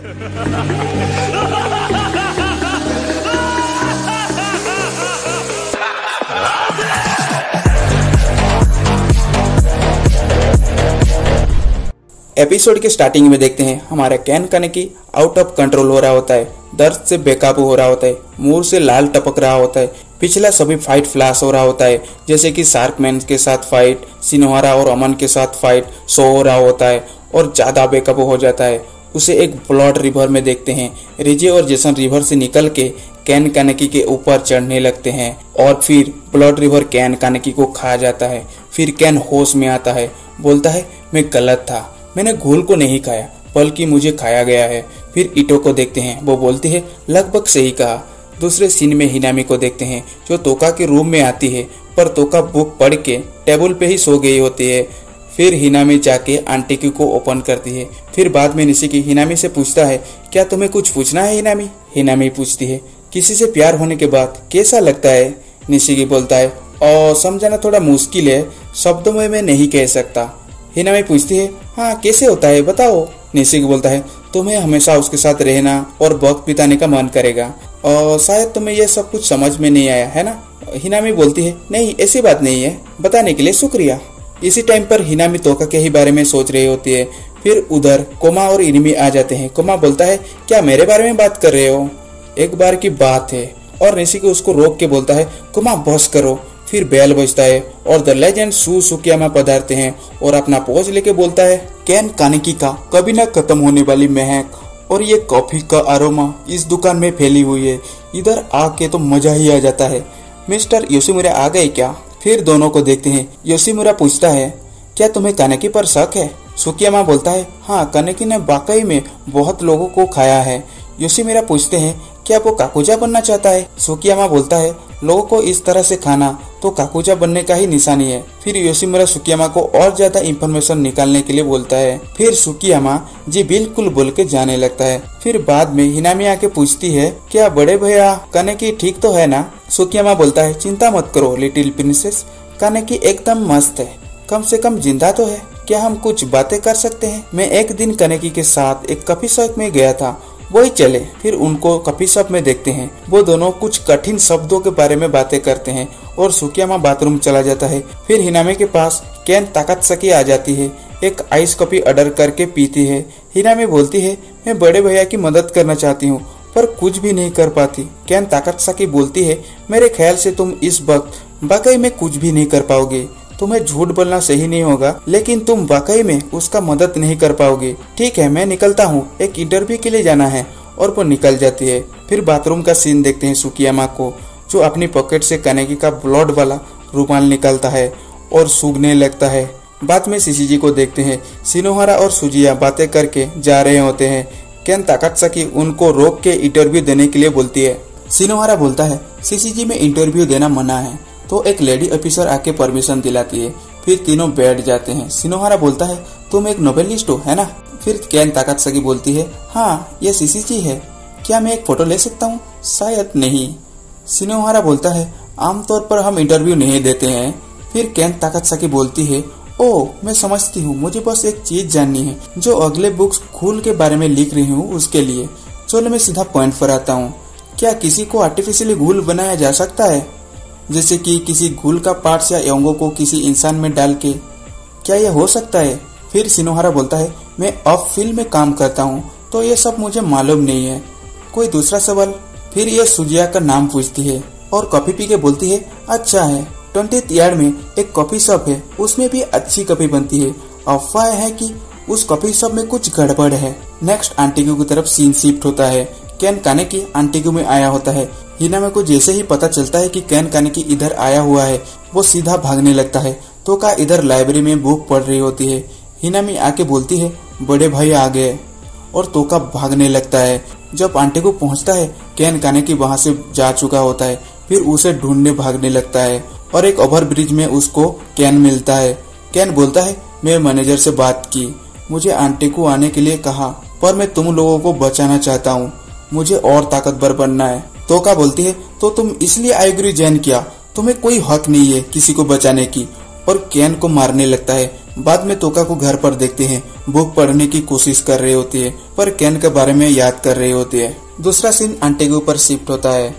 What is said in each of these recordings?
Episode के starting में देखते हैं हमारा कैन कानेकी आउट ऑफ कंट्रोल हो रहा होता है, दर्द से बेकाबू हो रहा होता है, मुंह से लाल टपक रहा होता है। पिछला सभी फाइट फ्लैश हो रहा होता है, जैसे कि शार्कमैन के साथ फाइट, सिनोहारा और अमन के साथ फाइट शो हो रहा होता है और ज्यादा बेकाबू हो जाता है। उसे एक ब्लड रिवर में देखते हैं। रिजे और जेसन रिवर से निकल के कैन कानेकी के ऊपर चढ़ने लगते हैं और फिर ब्लड रिवर कैन कानेकी को खा जाता है। फिर कैन होश में आता है, बोलता है मैं गलत था, मैंने घोल को नहीं खाया बल्कि मुझे खाया गया है। फिर इटो को देखते हैं, वो बोलती है लगभग सही कहा। दूसरे सीन में हिनामी को देखते हैं जो तोका के रूम में आती है, पर तोका बुक पढ़ के टेबल पे ही सो गई होती है। फिर हिनामी जाके आंटी को ओपन करती है। फिर बाद में निशिकी हिनामी से पूछता है क्या तुम्हें कुछ पूछना है हिनामी? हिनामी पूछती है किसी से प्यार होने के बाद कैसा लगता है? निशिकी बोलता है और समझाना थोड़ा मुश्किल है, शब्दों में मैं नहीं कह सकता। हिनामी पूछती है हाँ कैसे होता है बताओ? निशिकी बोलता है तुम्हें हमेशा उसके साथ रहना और वक्त बिताने का मन करेगा और शायद तुम्हें यह सब कुछ समझ में नहीं आया है ना? हिनामी बोलती है नहीं ऐसी बात नहीं है, बताने के लिए शुक्रिया। इसी टाइम पर हिनामी तोका के ही बारे में सोच रही होती है। फिर उधर कोमा और इनिमी आ जाते हैं। कोमा बोलता है क्या मेरे बारे में बात कर रहे हो? एक बार की बात है। और निशिकी उसको रोक के बोलता है कोमा बस करो। फिर बेल बजता है और द लेजेंड सू सुकियामा पधारते हैं और अपना पोज लेके बोलता है कैन कानेकी का कभी ना खत्म होने वाली महक और ये कॉफी का अरोमा इस दुकान में फैली हुई है, इधर आके तो मजा ही आ जाता है। मिस्टर योशिमुरा आ गए क्या? फिर दोनों को देखते हैं। योशिमुरा पूछता है क्या तुम्हें कानेकी पर शक है? सुकियामा बोलता है हाँ कानेकी ने वाकई में बहुत लोगों को खाया है। योशिमुरा पूछते हैं क्या वो काकुजा बनना चाहता है? सुकियामा बोलता है लोगों को इस तरह से खाना तो काकुजा बनने का ही निशानी है। फिर योशिमुरा सुकियामा को और ज्यादा इंफॉर्मेशन निकालने के लिए बोलता है। फिर सुकियामा जी बिल्कुल बोल के जाने लगता है। फिर बाद में हिनामी आके पूछती है क्या बड़े भैया कानेकी ठीक तो है ना? सुकियामा बोलता है चिंता मत करो लिटिल प्रिंसेस, कानेकी एकदम मस्त है, कम से कम जिंदा तो है। क्या हम कुछ बातें कर सकते हैं? मैं एक दिन कानेकी के साथ एक कॉफी शॉप में गया था, वही चले। फिर उनको कॉफी शॉप में देखते हैं। वो दोनों कुछ कठिन शब्दों के बारे में बातें करते हैं और सुकियामा बाथरूम चला जाता है। फिर हिनामी के पास कैन ताकात्सुकी आ जाती है, एक आइस कॉफी ऑर्डर करके पीती है। हिनामी बोलती है मैं बड़े भैया की मदद करना चाहती हूँ पर कुछ भी नहीं कर पाती। कैन ताकात्सुकी बोलती है मेरे ख्याल से तुम इस वक्त वाकई में कुछ भी नहीं कर पाओगे, तुम्हें झूठ बोलना सही नहीं होगा लेकिन तुम वाकई में उसका मदद नहीं कर पाओगे। ठीक है मैं निकलता हूँ, एक इंटरव्यू के लिए जाना है। और वो निकल जाती है। फिर बाथरूम का सीन देखते हैं सुकियामा को जो अपनी पॉकेट से कानेकी का ब्लड वाला रुमाल निकालता है और सूंघने लगता है। बाद में शिशिजी को देखते हैं। सिनोहारा और सुजिया बातें करके जा रहे होते हैं। कैन ताकात्सुकी उनको रोक के इंटरव्यू देने के लिए बोलती है। सिनोहारा बोलता है शिशिजी में इंटरव्यू देना मना है, तो एक लेडी ऑफिसर आके परमिशन दिलाती है। फिर तीनों बैठ जाते हैं। सिनोहारा बोलता है तुम एक नोवेलिस्ट हो है ना? फिर कैन ताकात्सुकी बोलती है हाँ ये शिशिजी है, क्या मैं एक फोटो ले सकता हूँ? शायद नहीं। सिनोहारा बोलता है आमतौर पर हम इंटरव्यू नहीं देते हैं। फिर कैन ताकात्सुकी बोलती है ओह मैं समझती हूँ, मुझे बस एक चीज जाननी है, जो अगले बुक्स घूल के बारे में लिख रही हूँ उसके लिए। चलो मैं सीधा पॉइंट पर आता हूँ। क्या किसी को आर्टिफिशियली घूल बनाया जा सकता है, जैसे कि किसी घूल का पार्ट्स या अंगों को किसी इंसान में डाल के? क्या यह हो सकता है? फिर सिनोहारा बोलता है मैं अब फील्ड में काम करता हूँ तो ये सब मुझे मालूम नहीं है। कोई दूसरा सवाल? फिर ये सुजिया का नाम पूछती है और कॉफी पी के बोलती है अच्छा है 20th यार्ड में एक कॉफी शॉप है, उसमें भी अच्छी कॉफी बनती है। अफवाह है कि उस कॉफी शॉप में कुछ गड़बड़ है। नेक्स्ट आंटिगू की तरफ सीन शिफ्ट होता है। कैन कानेकी आंटिगू में आया होता है। हिनामी को जैसे ही पता चलता है कि कैन कानेकी इधर आया हुआ है वो सीधा भागने लगता है। तोका इधर लाइब्रेरी में बुक पढ़ रही होती है। हिनामी आके बोलती है बड़े भाई आ गए और तोका भागने लगता है। जब आंटिगू पहुंचता है कैन कानेकी वहां से जा चुका होता है। फिर उसे ढूंढने भागने लगता है और एक ओवर ब्रिज में उसको कैन मिलता है। कैन बोलता है मैं मैनेजर से बात की, मुझे आंटिगू आने के लिए कहा पर मैं तुम लोगों को बचाना चाहता हूँ, मुझे और ताकतवर बनना है। तोका बोलती है तो तुम इसलिए आइगुरी जैन किया, तुम्हें कोई हक नहीं है किसी को बचाने की, और कैन को मारने लगता है। बाद में तोका को घर पर देखते हैं, बुक पढ़ने की कोशिश कर रही होती है पर केन के बारे में याद कर रही होती है। दूसरा सीन आंटेगू पर शिफ्ट होता है।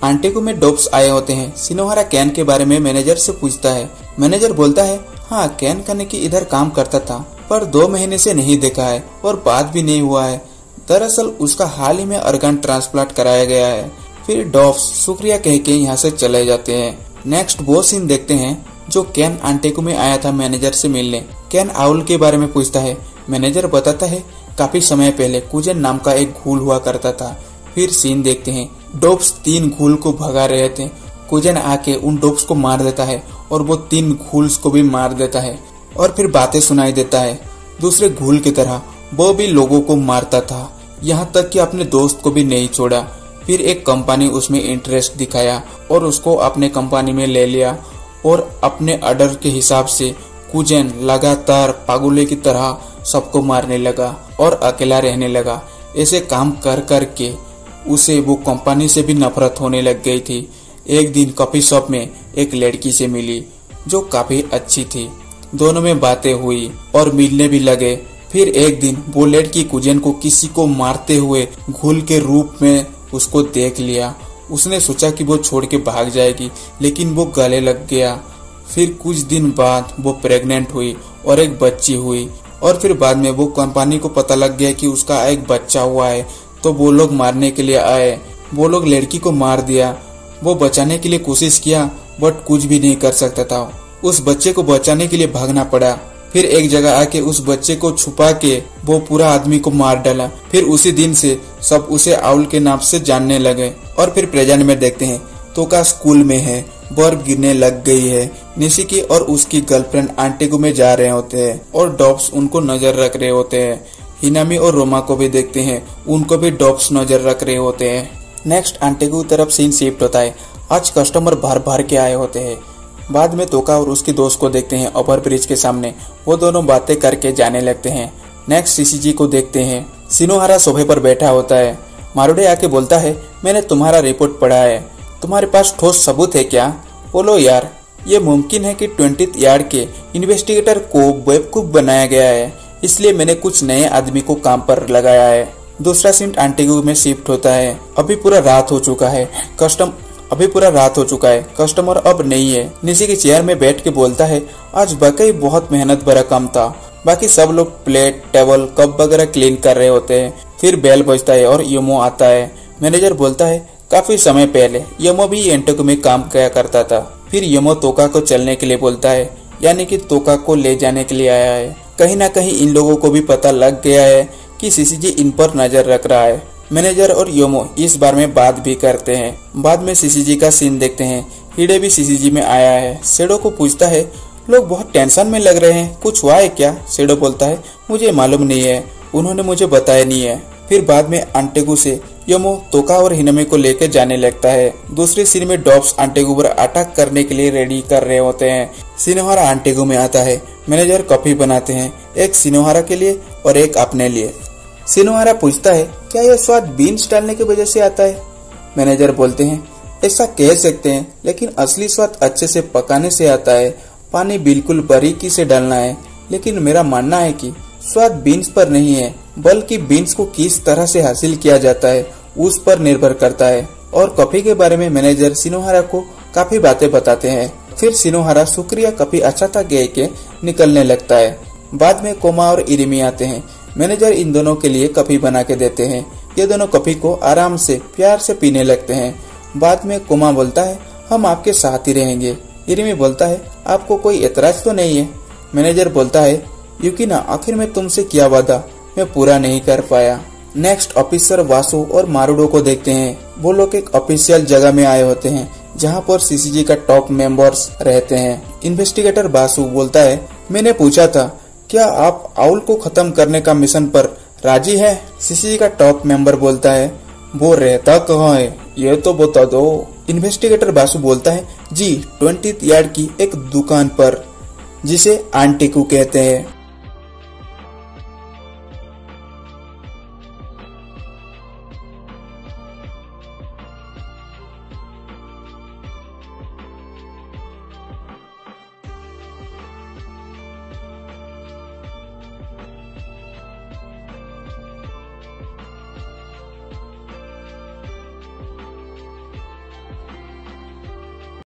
आंटेगू में डॉब्स आए होते हैं। सिनोहारा केन के बारे में मैनेजर से पूछता है। मैनेजर बोलता है, हाँ केन कनेकी इधर काम करता था पर 2 महीने से नहीं देखा है और बात भी नहीं हुआ है। दरअसल उसका हाल ही में ऑर्गन ट्रांसप्लांट कराया गया है। फिर डॉब्स शुक्रिया कह के यहाँ से चले जाते हैं। नेक्स्ट वो सीन देखते हैं जो केन आंटेगू में आया था मैनेजर से मिलने। केन आउल के बारे में पूछता है। मैनेजर बताता है काफी समय पहले कुजन नाम का एक घूल हुआ करता था। फिर सीन देखते हैं डॉब्स 3 घूल को भगा रहे थे। कुजन आके उन डॉब्स को मार देता है और वो 3 घूल्स को भी मार देता है और फिर बातें सुनाई देता है। दूसरे घूल की तरह वो भी लोगों को मारता था, यहाँ तक कि अपने दोस्त को भी नहीं छोड़ा। फिर एक कंपनी उसमें इंटरेस्ट दिखाया और उसको अपने कंपनी में ले लिया और अपने ऑर्डर के हिसाब से कुजन लगातार पागुले की तरह सबको मारने लगा और अकेला रहने लगा। ऐसे काम कर कर के उसे वो कंपनी से भी नफरत होने लग गई थी। एक दिन कॉफी शॉप में एक लड़की से मिली जो काफी अच्छी थी। दोनों में बातें हुई और मिलने भी लगे। फिर एक दिन वो लड़की कुजन को किसी को मारते हुए घूल के रूप में उसको देख लिया। उसने सोचा कि वो छोड़ के भाग जाएगी लेकिन वो गले लग गया। फिर कुछ दिन बाद वो प्रेग्नेंट हुई और एक बच्ची हुई और फिर बाद में वो कंपनी को पता लग गया कि उसका एक बच्चा हुआ है तो वो लोग मारने के लिए आए। वो लोग लड़की को मार दिया। वो बचाने के लिए कोशिश किया बट कुछ भी नहीं कर सकता था। उस बच्चे को बचाने के लिए भागना पड़ा। फिर एक जगह आके उस बच्चे को छुपा के वो पूरा आदमी को मार डाला। फिर उसी दिन से सब उसे आउल के नाम से जानने लगे। और फिर प्रेजेंट में देखते हैं तोका स्कूल में है, बर्फ गिरने लग गई है। निशिकी और उसकी गर्लफ्रेंड आंटेगू में जा रहे होते हैं और डॉब्स उनको नजर रख रहे होते हैं। हिनामी और रोमा को भी देखते हैं, उनको भी डॉब्स नजर रख रहे होते हैं। नेक्स्ट आंटेगू तरफ सीन शिफ्ट होता है। आज कस्टमर भर भर के आए होते हैं। बाद में तोका और उसकी दोस्त को देखते हैं ओवर ब्रिज के सामने। वो दोनों बातें करके जाने लगते हैं। नेक्स्ट सीसीजी को देखते हैं। सिनोहारा सोफे पर बैठा होता है। मारुडे आके बोलता है, मैंने तुम्हारा रिपोर्ट पढ़ा है, तुम्हारे पास ठोस सबूत है क्या? बोलो यार, ये मुमकिन है कि 20th यार्ड के इन्वेस्टिगेटर को बेवकूफ बनाया गया है, इसलिए मैंने कुछ नए आदमी को काम पर लगाया है। दूसरा सीन आंटेगू में शिफ्ट होता है। अभी पूरा रात हो चुका है। कस्टमर अब नहीं है। निशिकी चेयर में बैठ के बोलता है, आज वाकई बहुत मेहनत भरा काम था। बाकी सब लोग प्लेट, टेबल, कप वगैरह क्लीन कर रहे होते हैं। फिर बेल बजता है और यमो आता है। मैनेजर बोलता है, काफी समय पहले यमो भी एंटेगू में काम किया करता था। फिर यमो तोका को चलने के लिए बोलता है, यानी कि तोका को ले जाने के लिए आया है। कहीं ना कहीं इन लोगों को भी पता लग गया है कि सीसीजी इन पर नजर रख रहा है। मैनेजर और योमो इस बारे में बात भी करते हैं। बाद में सीसीजी का सीन देखते हैं। हिडे भी सीसीजी में आया है। शेडो को पूछता है, लोग बहुत टेंशन में लग रहे हैं, कुछ हुआ है क्या? शेडो बोलता है, मुझे मालूम नहीं है, उन्होंने मुझे बताया नहीं है। फिर बाद में आंटेगू से योमो तोका और हिनामी को लेकर जाने लगता है। दूसरे सीन में डॉब्स आंटेगू पर अटैक करने के लिए रेडी कर रहे होते हैं। सिनोहारा आंटेगू में आता है। मैनेजर कॉफी बनाते हैं, एक सिनोहारा के लिए और एक अपने लिए। सिनोहारा पूछता है, क्या यह स्वाद बीन्स डालने की वजह से आता है? मैनेजर बोलते हैं, ऐसा कह सकते हैं, लेकिन असली स्वाद अच्छे से पकाने से आता है। पानी बिल्कुल बारीकी से डालना है, लेकिन मेरा मानना है कि स्वाद बीन्स पर नहीं है, बल्कि बीन्स को किस तरह से हासिल किया जाता है उस पर निर्भर करता है। और कॉफी के बारे में मैनेजर सिनोहारा को काफी बातें बताते हैं। फिर सिनोहारा शुक्रिया, काफी अच्छा था कह के निकलने लगता है। बाद में कोमा और इरिमी आते हैं। मैनेजर इन दोनों के लिए कॉफी बना के देते हैं। ये दोनों कॉफी को आराम से प्यार से पीने लगते हैं। बाद में कोमा बोलता है, हम आपके साथ ही रहेंगे। इरिमी बोलता है, आपको कोई एतराज तो नहीं है? मैनेजर बोलता है, युकिना, आखिर में तुमसे किया वादा मैं पूरा नहीं कर पाया। नेक्स्ट ऑफिसर वासु और मारुडो को देखते हैं। वो लोग एक ऑफिशियल जगह में आए होते हैं जहाँ पर सीसीजी का टॉप मेंबर्स रहते हैं। इन्वेस्टिगेटर वासु बोलता है, मैंने पूछा था क्या आप आउल को खत्म करने का मिशन पर राजी है? सीसीजी का टॉप मेंबर बोलता है, वो रहता कहाँ है ये तो बता दो। इन्वेस्टिगेटर वासु बोलता है, जी 20th यार्ड की एक दुकान पर, जिसे आंटेगू कहते हैं।